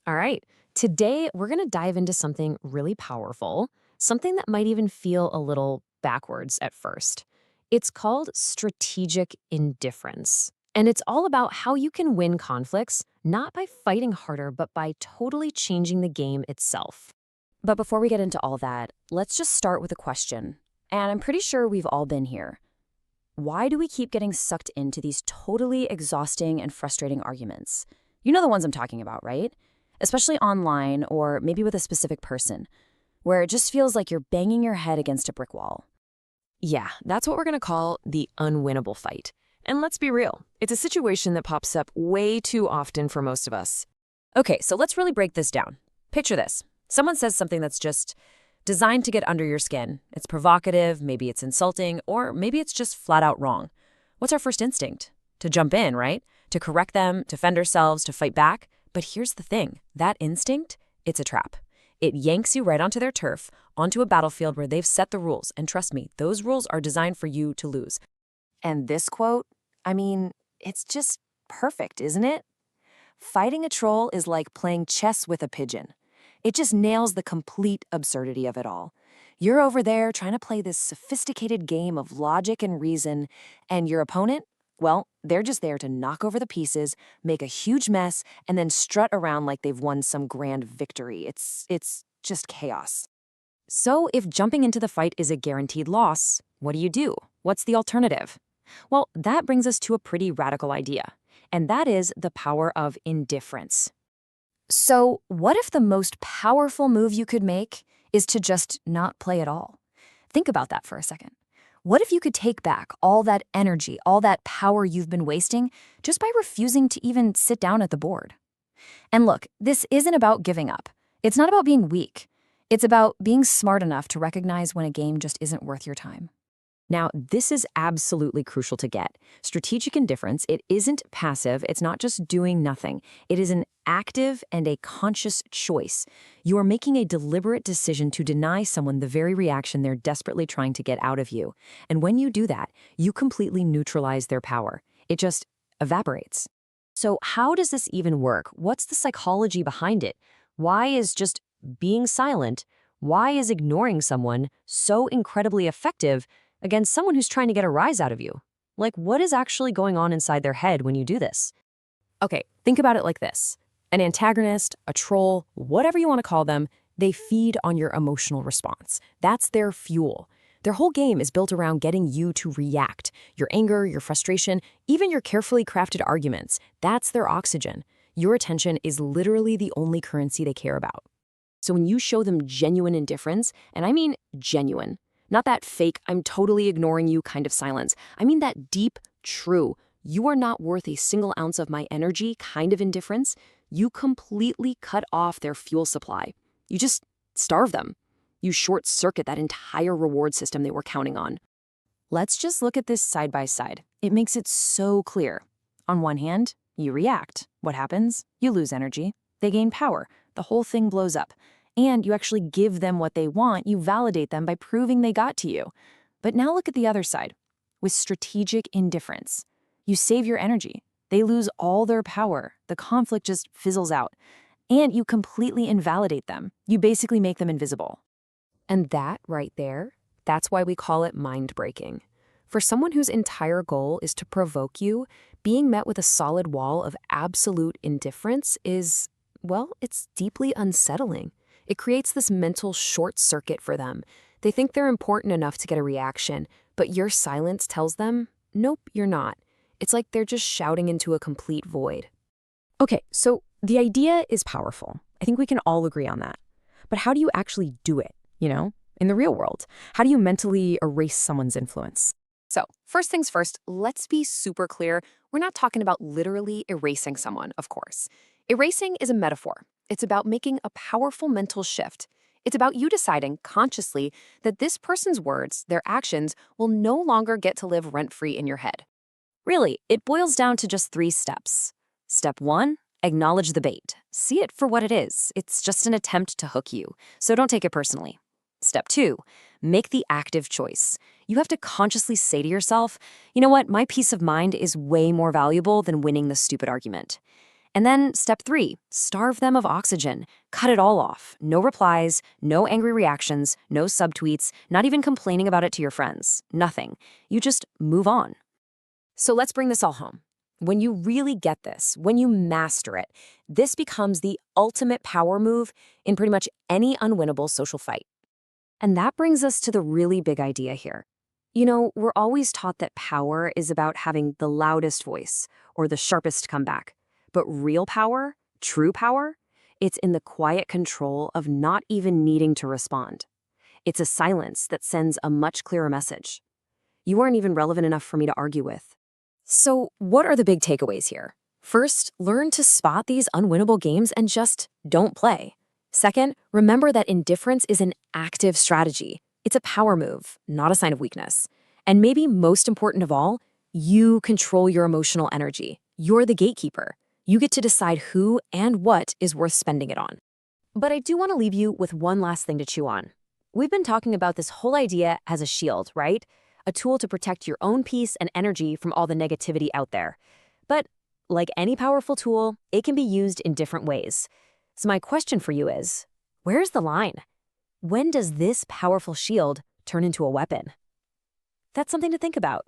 All right. Today, we're going to dive into something really powerful, something that might even feel a little backwards at first. It's called strategic indifference. And it's all about how you can win conflicts, not by fighting harder, but by totally changing the game itself. But before we get into all that, let's just start with a question. And I'm pretty sure we've all been here. Why do we keep getting sucked into these totally exhausting and frustrating arguments? You know the ones I'm talking about, right? Especially online or maybe with a specific person, where it just feels like you're banging your head against a brick wall. Yeah, that's what we're going to call the unwinnable fight. And let's be real, it's a situation that pops up way too often for most of us. Okay, so let's really break this down. Picture this. Someone says something that's just designed to get under your skin. It's provocative, maybe it's insulting, or maybe it's just flat out wrong. What's our first instinct? To jump in, right? To correct them, to defend ourselves, to fight back. But here's the thing. That instinct, it's a trap. It yanks you right onto their turf, onto a battlefield where they've set the rules. And trust me, those rules are designed for you to lose. And this quote, it's just perfect, isn't it? Fighting a troll is like playing chess with a pigeon. It just nails the complete absurdity of it all. You're over there trying to play this sophisticated game of logic and reason, and your opponent, well, they're just there to knock over the pieces, make a huge mess, and then strut around like they've won some grand victory. It's just chaos. So if jumping into the fight is a guaranteed loss, what do? What's the alternative? Well, that brings us to a pretty radical idea, and that is the power of indifference. So what if the most powerful move you could make is to just not play at all? Think about that for a second. What if you could take back all that energy, all that power you've been wasting just by refusing to even sit down at the board? And look, this isn't about giving up. It's not about being weak. It's about being smart enough to recognize when a game just isn't worth your time. Now, this is absolutely crucial to get. Strategic indifference, it isn't passive, it's not just doing nothing. It is an active and a conscious choice. You are making a deliberate decision to deny someone the very reaction they're desperately trying to get out of you. And when you do that, you completely neutralize their power. It just evaporates. So how does this even work? What's the psychology behind it? Why is just being silent, why is ignoring someone so incredibly effective against someone who's trying to get a rise out of you? Like, what is actually going on inside their head when you do this? Okay, think about it like this. An antagonist, a troll, whatever you want to call them, they feed on your emotional response. That's their fuel. Their whole game is built around getting you to react. Your anger, your frustration, even your carefully crafted arguments, that's their oxygen. Your attention is literally the only currency they care about. So when you show them genuine indifference, and I mean genuine, not that fake, I'm totally ignoring you kind of silence. I mean that deep, true, you are not worth a single ounce of my energy kind of indifference. You completely cut off their fuel supply. You just starve them. You short-circuit that entire reward system they were counting on. Let's just look at this side by side. It makes it so clear. On one hand, you react. What happens? You lose energy. They gain power. The whole thing blows up. And you actually give them what they want. You validate them by proving they got to you. But now look at the other side. With strategic indifference, you save your energy. They lose all their power. The conflict just fizzles out. And you completely invalidate them. You basically make them invisible. And that right there, that's why we call it mind-breaking. For someone whose entire goal is to provoke you, being met with a solid wall of absolute indifference is, well, it's deeply unsettling. It creates this mental short circuit for them. They think they're important enough to get a reaction, but your silence tells them, nope, you're not. It's like they're just shouting into a complete void. Okay, so the idea is powerful. I think we can all agree on that. But how do you actually do it, in the real world? How do you mentally erase someone's influence? So, first things first, let's be super clear. We're not talking about literally erasing someone, of course. Erasing is a metaphor. It's about making a powerful mental shift. It's about you deciding consciously that this person's words, their actions, will no longer get to live rent-free in your head. Really, it boils down to just 3 steps. Step 1, acknowledge the bait. See it for what it is. It's just an attempt to hook you, so don't take it personally. Step 2, make the active choice. You have to consciously say to yourself, you know what, my peace of mind is way more valuable than winning the stupid argument. And then step 3, starve them of oxygen. Cut it all off. No replies, no angry reactions, no subtweets, not even complaining about it to your friends. Nothing. You just move on. So let's bring this all home. When you really get this, when you master it, this becomes the ultimate power move in pretty much any unwinnable social fight. And that brings us to the really big idea here. You know, we're always taught that power is about having the loudest voice or the sharpest comeback. But real power, true power, it's in the quiet control of not even needing to respond. It's a silence that sends a much clearer message. You aren't even relevant enough for me to argue with. So, what are the big takeaways here? First, learn to spot these unwinnable games and just don't play. Second, remember that indifference is an active strategy. It's a power move, not a sign of weakness. And maybe most important of all, you control your emotional energy. You're the gatekeeper. You get to decide who and what is worth spending it on. But I do want to leave you with one last thing to chew on. We've been talking about this whole idea as a shield, right? A tool to protect your own peace and energy from all the negativity out there. But like any powerful tool, it can be used in different ways. So my question for you is, where's the line? When does this powerful shield turn into a weapon? That's something to think about.